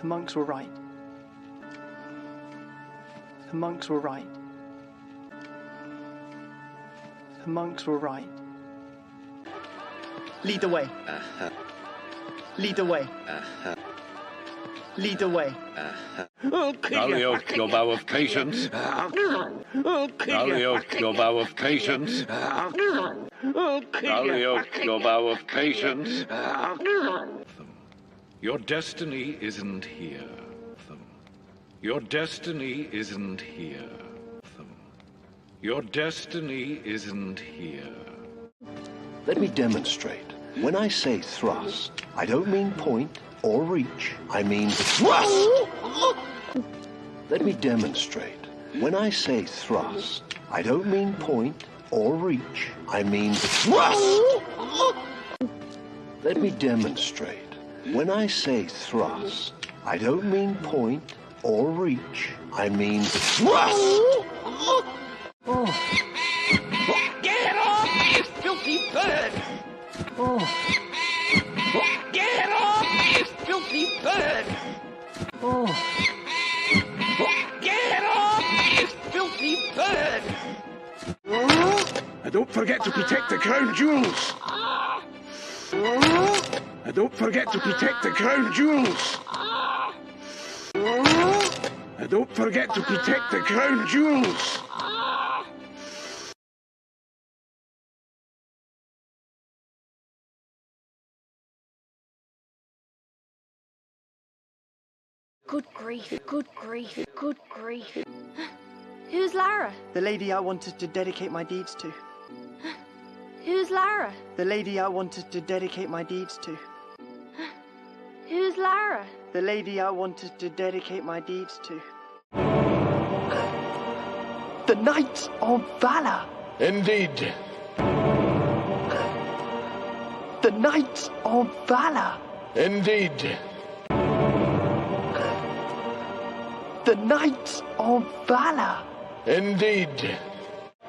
The monks were right. The monks were right. The monks were right. Lead the way. Lead the way. Lead the way. Dalio, your vow of patience. Dalio, your vow of patience. Dalio, your vow of patience. Your destiny isn't here. Your destiny isn't here. Your destiny isn't here. Let me demonstrate. When I say thrust, I don't mean point or reach. I mean thrust. Let me demonstrate. When I say thrust, I don't mean point or reach. I mean thrust. Let me demonstrate. When I say thrust, I don't mean point or reach. I mean thrust. Oh. Get off, you filthy bird! Oh. Get off, you filthy bird! Oh. Get off, you filthy bird! And don't forget to protect the crown jewels. And don't forget to protect the crown jewels. And don't forget to protect the crown jewels. Good grief, good grief, good grief. Who's Lara? The lady I wanted to dedicate my deeds to. Who's Lara? The lady I wanted to dedicate my deeds to. Who's Lara? The lady I wanted to dedicate my deeds to. The Knights of Valor! Indeed. The Knights of Valor! Indeed. The Knights of Valor! Indeed.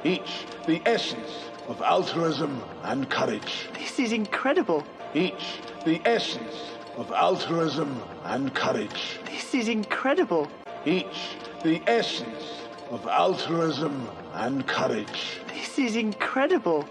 Each the essence of altruism and courage. This is incredible! Each the essence of altruism and courage. This is incredible! Each the essence of altruism and courage. This is incredible!